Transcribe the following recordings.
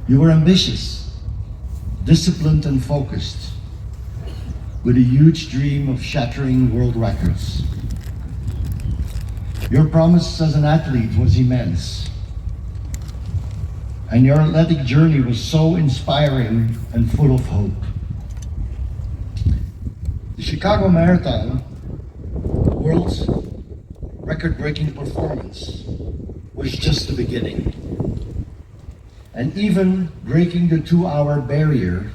You were ambitious, disciplined and focused, with a huge dream of shattering world records. Your promise as an athlete was immense, and your athletic journey was so inspiring and full of hope. The Chicago Marathon, the world's record-breaking performance, was just the beginning. And even breaking the 2-hour barrier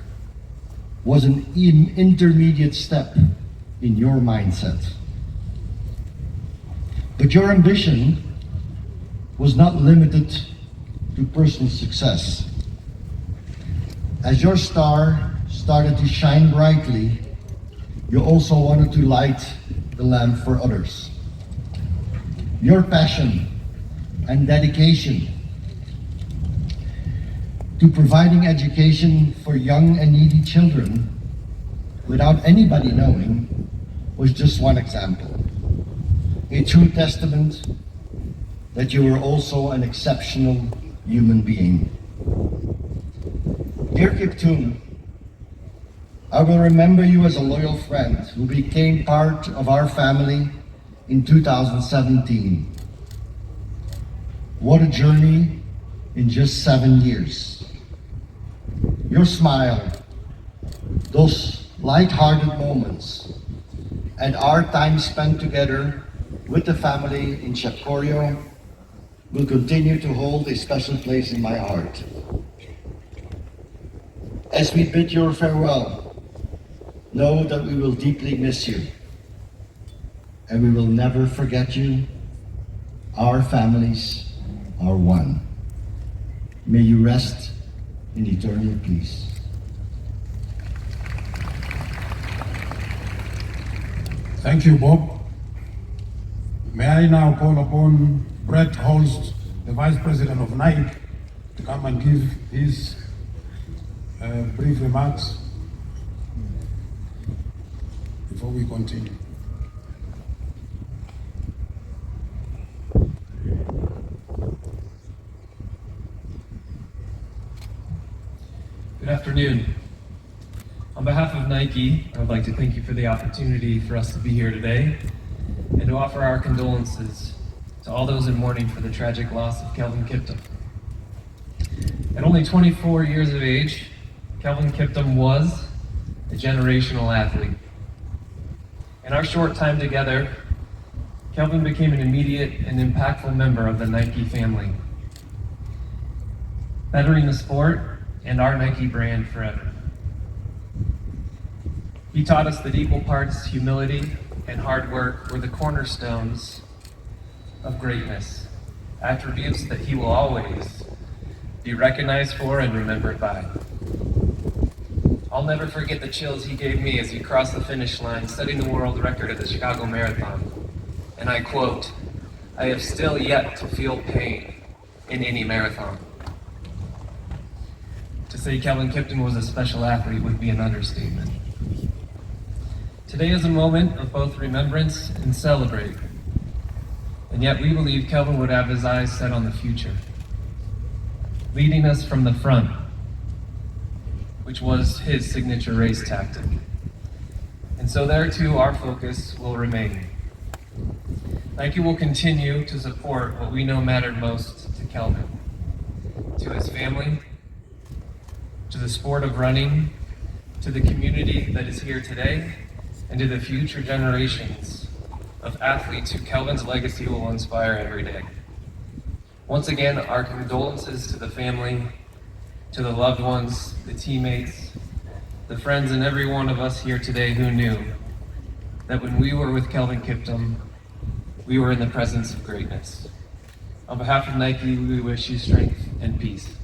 was an intermediate step in your mindset. But your ambition was not limited to personal success. As your star started to shine brightly, you also wanted to light the lamp for others. Your passion and dedication to providing education for young and needy children without anybody knowing was just one example. A true testament that you were also an exceptional human being. Dear Kiptum, I will remember you as a loyal friend who became part of our family in 2017. What a journey in just 7 years. Your smile, those light-hearted moments, and our time spent together with the family in Chacorio will continue to hold a special place in my heart. As we bid your farewell, know that we will deeply miss you, and we will never forget you. Our families are one. May you rest in eternal peace. Thank you, Bob. May I now call upon Brett Holst, the Vice President of Nike, to come and give his brief remarks before we continue. Good afternoon. On behalf of Nike, I would like to thank you for the opportunity for us to be here today and to offer our condolences to all those in mourning for the tragic loss of Kelvin Kiptum. At only 24 years of age, Kelvin Kiptum was a generational athlete. In our short time together, Kelvin became an immediate and impactful member of the Nike family, bettering the sport and our Nike brand forever. He taught us that equal parts humility and hard work were the cornerstones of greatness, attributes that he will always be recognized for and remembered by. I'll never forget the chills he gave me as he crossed the finish line, setting the world record at the Chicago Marathon. And I quote, "I have still yet to feel pain in any marathon." To say Kelvin Kiptum was a special athlete would be an understatement. Today is a moment of both remembrance and celebrate. And yet we believe Kelvin would have his eyes set on the future, leading us from the front, which was his signature race tactic. And so there too, our focus will remain. Nike will continue to support what we know mattered most to Kelvin, to his family, to the sport of running, to the community that is here today, and to the future generations of athletes who Kelvin's legacy will inspire every day. Once again, our condolences to the family, to the loved ones, the teammates, the friends, and every one of us here today who knew that when we were with Kelvin Kiptum, we were in the presence of greatness. On behalf of Nike, we wish you strength and peace.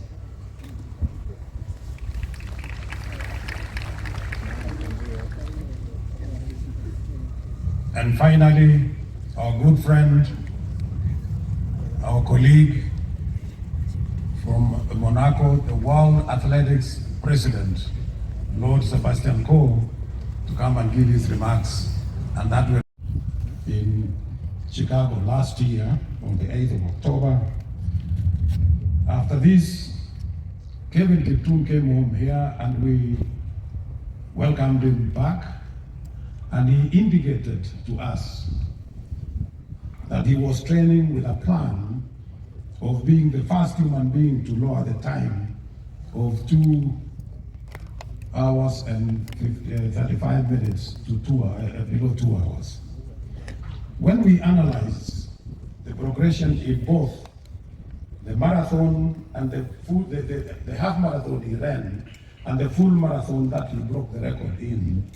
And finally, our good friend, our colleague from Monaco, the World Athletics President, Lord Sebastian Coe, to come and give his remarks. And that will in Chicago last year on the 8th of October. After this, Kevin Kiptum came home here and we welcomed him back, and he indicated to us that he was training with a plan of being the first human being to lower the time of 2 hours and 35 minutes to below 2 hours. When we analyze the progression in both the marathon and the half marathon he ran and the full marathon that he broke the record in,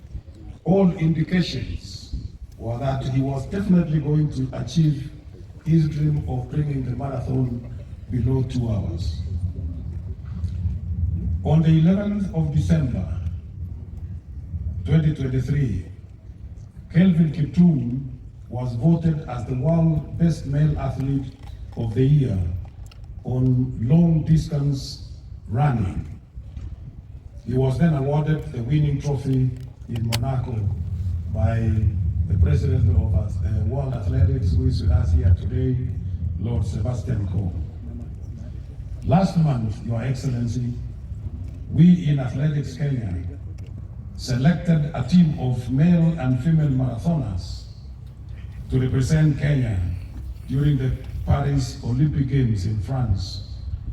all indications were that he was definitely going to achieve his dream of bringing the marathon below 2 hours. On the 11th of December 2023, Kelvin Kiptum was voted as the world best male athlete of the year on long distance running. He was then awarded the winning trophy in Monaco by the president of World Athletics, who is with us here today, Lord Sebastian Coe. Last month, Your Excellency, we in Athletics Kenya selected a team of male and female marathoners to represent Kenya during the Paris Olympic Games in France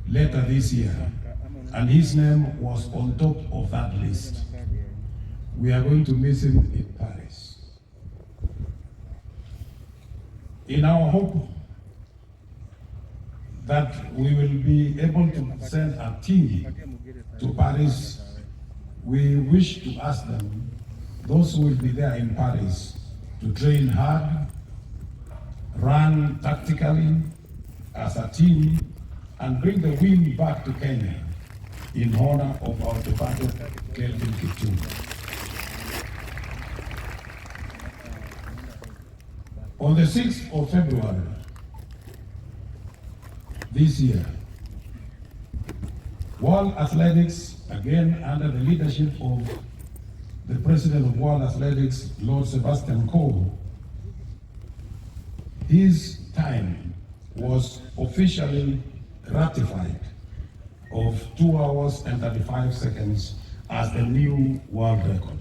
later this year, and his name was on top of that list. We are going to miss him in Paris. In our hope that we will be able to send a team to Paris, we wish to ask them, those who will be there in Paris, to train hard, run tactically as a team, and bring the win back to Kenya in honor of our departed Kelvin Kiptum. On the 6th of February this year, World Athletics, again under the leadership of the President of World Athletics, Lord Sebastian Coe, his time was officially ratified of 2 hours and 35 seconds as the new world record.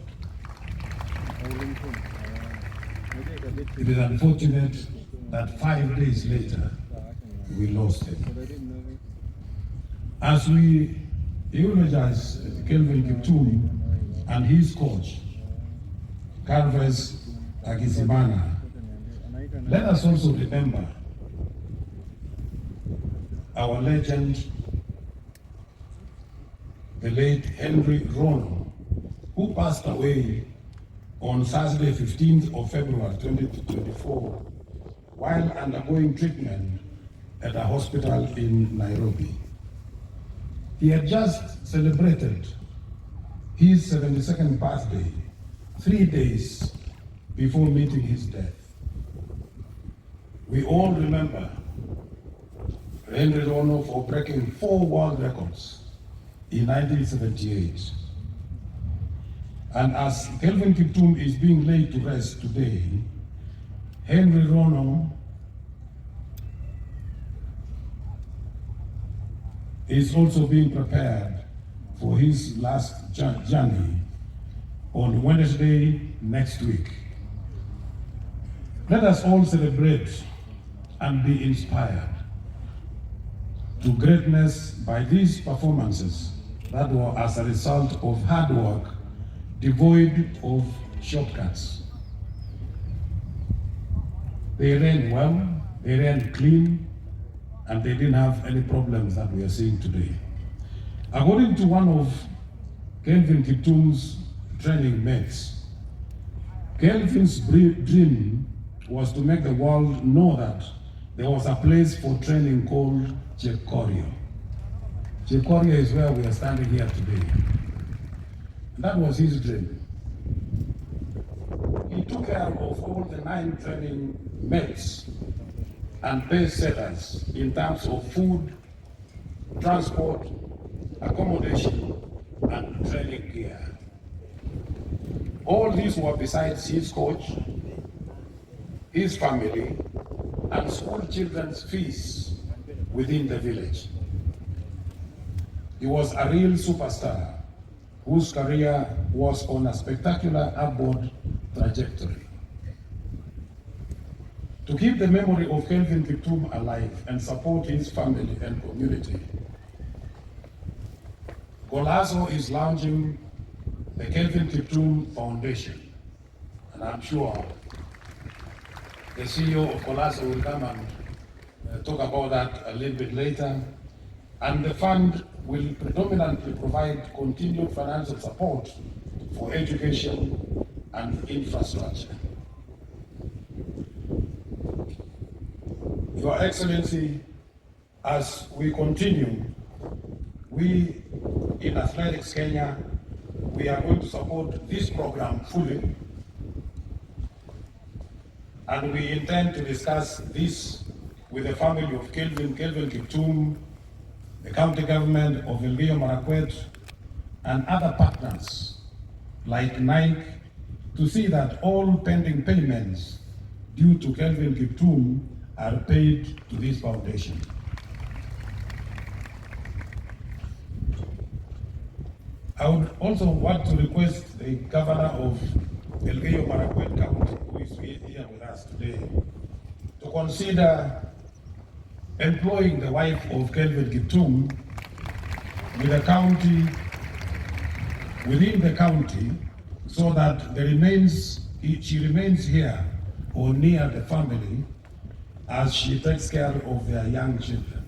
It is unfortunate that 5 days later, we lost him. As we eulogize Kelvin Kiptum and his coach, Carves Agizimana, let us also remember our legend, the late Henry Rono, who passed away on Saturday, 15th of February 2024, while undergoing treatment at a hospital in Nairobi. He had just celebrated his 72nd birthday 3 days before meeting his death. We all remember Henry Rono for breaking 4 world records in 1978. And as Kelvin Kiptum is being laid to rest today, Henry Rono is also being prepared for his last journey on Wednesday next week. Let us all celebrate and be inspired to greatness by these performances that were as a result of hard work, devoid of shortcuts. They ran well, they ran clean, and they didn't have any problems that we are seeing today. According to one of Kelvin Kiptum's training mates, Kelvin's dream was to make the world know that there was a place for training called Chekorio. Chekorio is where we are standing here today. That was his dream. He took care of all the 9 training mates and pace setters in terms of food, transport, accommodation, and training gear. All these were besides his coach, his family, and school children's fees within the village. He was a real superstar whose career was on a spectacular upward trajectory. To keep the memory of Kelvin Kiptum alive and support his family and community, Golazo is launching the Kelvin Kiptum Foundation. And I'm sure the CEO of Golazo will come and talk about that a little bit later. And the fund will predominantly provide continued financial support for education and infrastructure. Your Excellency, as we continue, we in Athletics Kenya, we are going to support this program fully, and we intend to discuss this with the family of Kelvin Kiptum, the county government of Elgeyo Marakwet, and other partners like Nike, to see that all pending payments due to Kelvin Kiptum are paid to this foundation. I would also want to request the governor of Elgeyo Marakwet County, who is here with us today, to consider employing the wife of Kelvin Kiptum with the county, within the county, so that she remains here or near the family as she takes care of their young children,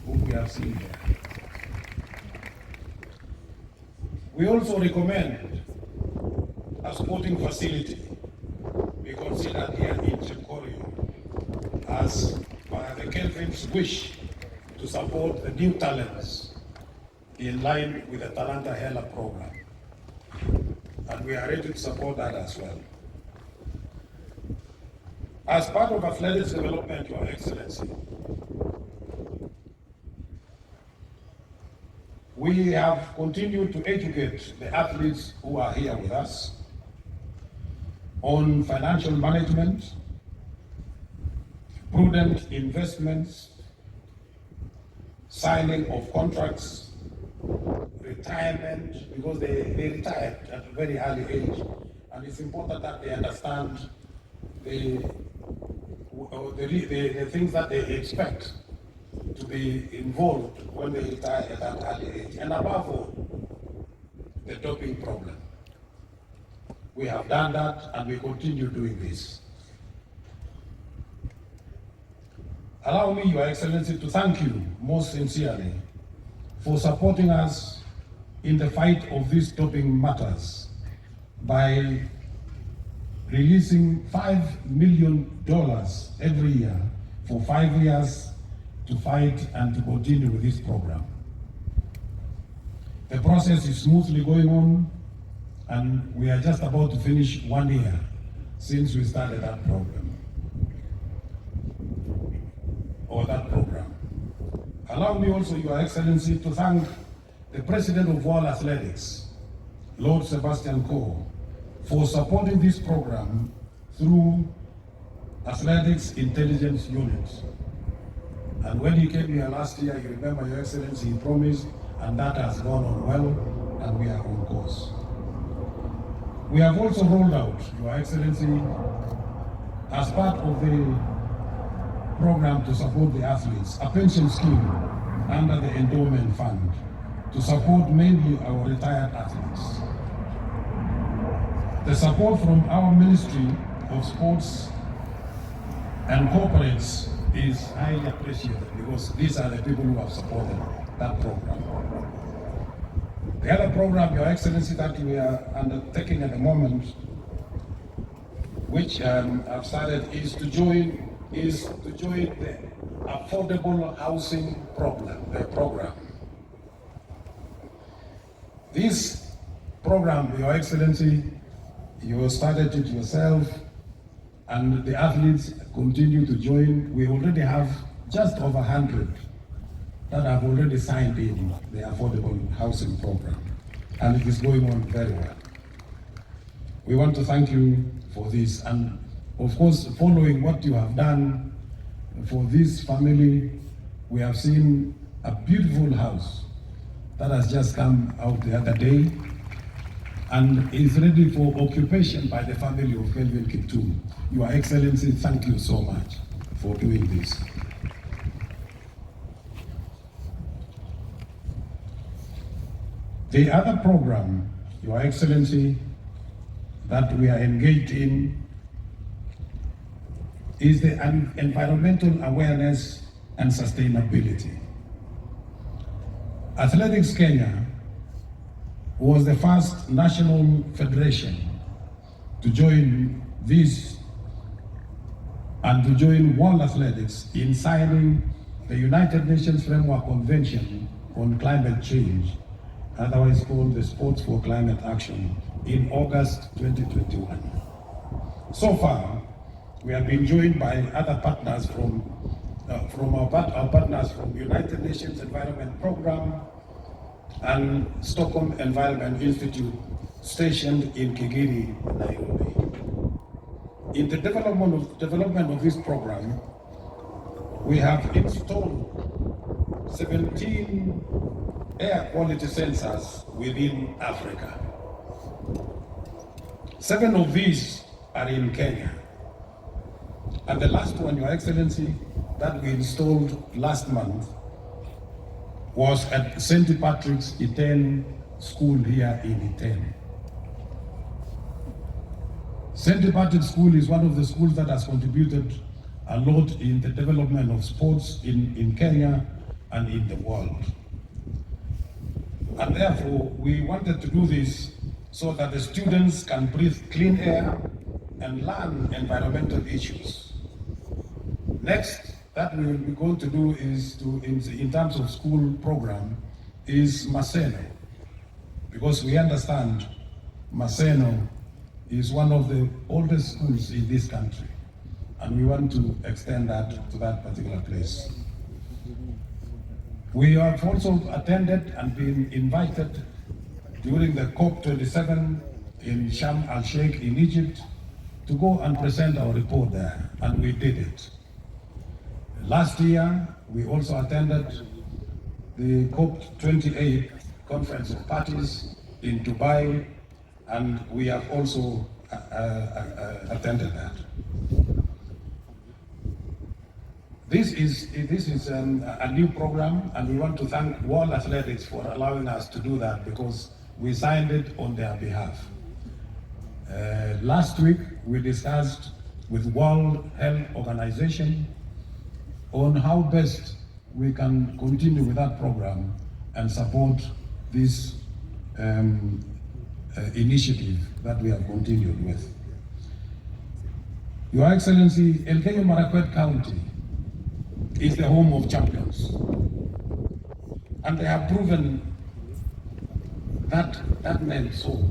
whom we have seen here. We also recommend a sporting facility be considered here in Chikorio as by the Kelvin's wish to support the new talents in line with the Talanta Hela program. And we are ready to support that as well. As part of athletics development, Your Excellency, we have continued to educate the athletes who are here with us on financial management, prudent investments, signing of contracts, retirement, because they retired at a very early age, and it's important that they understand the things that they expect to be involved when they retire at that early age. And above all, the doping problem. We have done that and we continue doing this. Allow me, Your Excellency, to thank you most sincerely for supporting us in the fight of these doping matters by releasing $5 million every year for 5 years to fight and to continue with this program. The process is smoothly going on, and we are just about to finish 1 year since we started that program. Allow me also, Your Excellency, to thank the President of World Athletics, Lord Sebastian Coe, for supporting this program through Athletics Intelligence Unit. And when he came here last year, you remember, Your Excellency, he promised, and that has gone on well, and we are on course. We have also rolled out, Your Excellency, as part of the program to support the athletes, a pension scheme under the endowment fund to support mainly our retired athletes. The support from our Ministry of Sports and Corporates is highly appreciated because these are the people who have supported that program. The other program, Your Excellency, that we are undertaking at the moment, which I've started, is to join the affordable housing program. This program, Your Excellency, you started it yourself, and the athletes continue to join. We already have just over 100 that have already signed in the affordable housing program, and it is going on very well. We want to thank you for this, and of course, following what you have done for this family, we have seen a beautiful house that has just come out the other day and is ready for occupation by the family of Kelvin Kiptum. Your Excellency, thank you so much for doing this. The other program, Your Excellency, that we are engaged in is the environmental awareness and sustainability. Athletics Kenya was the first national federation to join this and to join World Athletics in signing the United Nations Framework Convention on Climate Change, otherwise called the Sports for Climate Action, in August 2021. So far, we have been joined by other partners from our partners from United Nations Environment Program and Stockholm Environment Institute stationed in Kigiri, Nairobi. In the development of this program, we have installed 17 air quality sensors within Africa. 7 of these are in Kenya. And the last one, Your Excellency, that we installed last month was at St. Patrick's Iten School here in Iten. St. Patrick's School is one of the schools that has contributed a lot in the development of sports in Kenya and in the world. And therefore, we wanted to do this so that the students can breathe clean air and learn environmental issues. Next, that we will be going to do is in terms of school program, is Maseno. Because we understand Maseno is one of the oldest schools in this country. And we want to extend that to that particular place. We have also attended and been invited during the COP27 in Sharm el-Sheikh in Egypt to go and present our report there, and we did it. Last year, we also attended the COP28 Conference of Parties in Dubai, and we have also attended that. This is a new program, and we want to thank World Athletics for allowing us to do that because we signed it on their behalf. Last week, we discussed with World Health Organization on how best we can continue with that program and support this initiative that we have continued with. Your Excellency, Elgeyo-Marakwet County is the home of champions. And they have proven that meant so.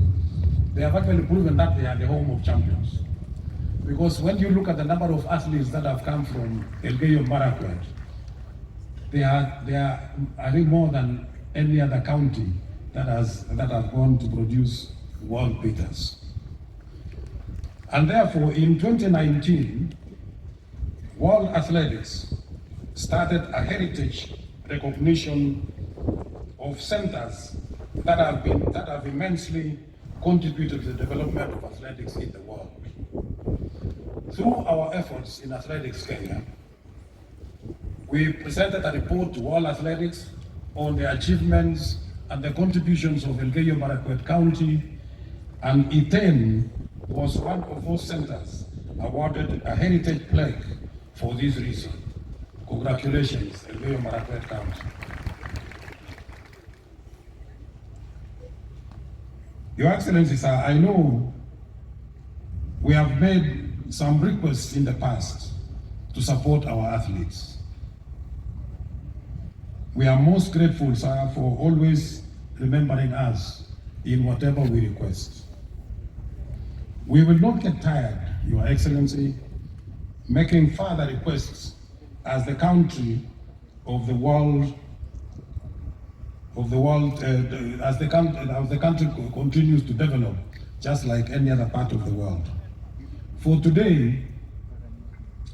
They have actually proven that they are the home of champions. Because when you look at the number of athletes that have come from Elgeyo-Marakwet, they are I think more than any other county that have gone to produce world beaters. And therefore, in 2019, World Athletics started a heritage recognition of centers that have immensely contributed to the development of athletics in the world. Through our efforts in Athletics Kenya, we presented a report to World Athletics on the achievements and the contributions of Elgeyo-Marakwet County, and Iten was one of those centers awarded a heritage plaque for this reason. Congratulations, Elgeyo-Marakwet County. Your Excellency, sir, I know we have made some requests in the past to support our athletes. We are most grateful, sir, for always remembering us in whatever we request. We will not get tired, Your Excellency, making further requests as the country of the world, as the country continues to develop, just like any other part of the world. For today,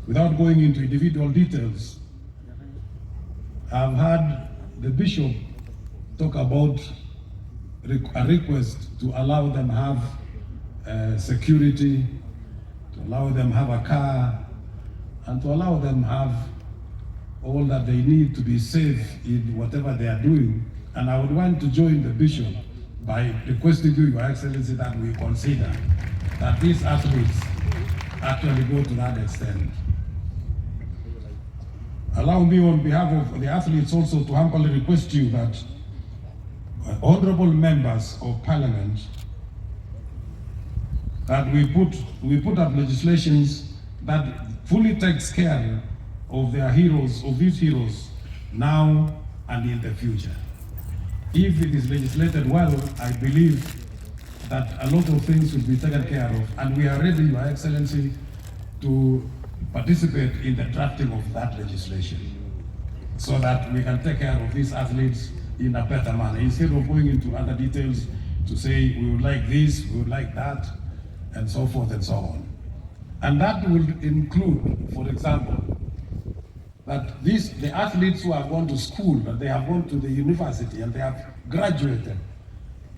without going into individual details, I've had the Bishop talk about a request to allow them have security, to allow them have a car, and to allow them have all that they need to be safe in whatever they are doing. And I would want to join the bishop by requesting you, Your Excellency, that we consider that these athletes actually go to that extent. Allow me on behalf of the athletes also to humbly request you that honorable members of parliament, that we put up legislations that fully takes care of their heroes, of these heroes, now and in the future. If it is legislated well, I believe that a lot of things will be taken care of, and we are ready, Your Excellency, to participate in the drafting of that legislation so that we can take care of these athletes in a better manner, instead of going into other details to say we would like this, we would like that, and so forth and so on. And that will include, for example, that the athletes who have gone to school, that they have gone to the university and they have graduated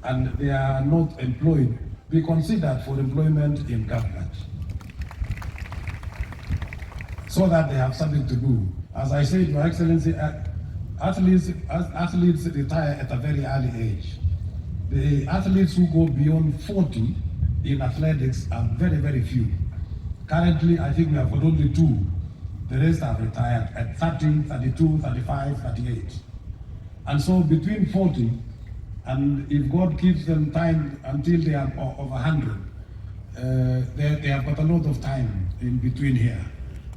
and they are not employed, be considered for employment in government, so that they have something to do. As I said, Your Excellency, athletes retire at a very early age. The athletes who go beyond 40 in athletics are very, very few. Currently, I think we have got only 2. The rest have retired at 30, 32, 35, 38. And so between 40 and if God gives them time until they are of 100, they have got a lot of time in between here.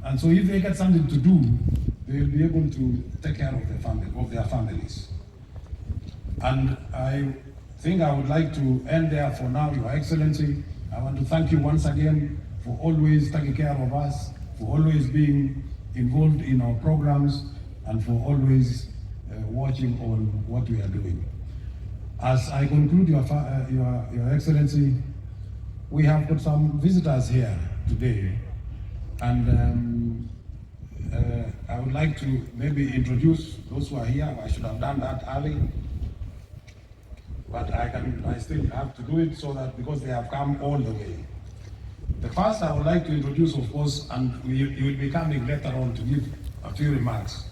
And so if they get something to do, they will be able to take care of their families. And I think I would like to end there for now, Your Excellency. I want to thank you once again for always taking care of us, for always being involved in our programs, and for always watching on what we are doing. As I conclude, Your Excellency, we have got some visitors here today, and I would like to maybe introduce those who are here. I should have done that early, but I still have to do it so that because they have come all the way. The first I would like to introduce, of course, and he will be coming later on to give a few remarks,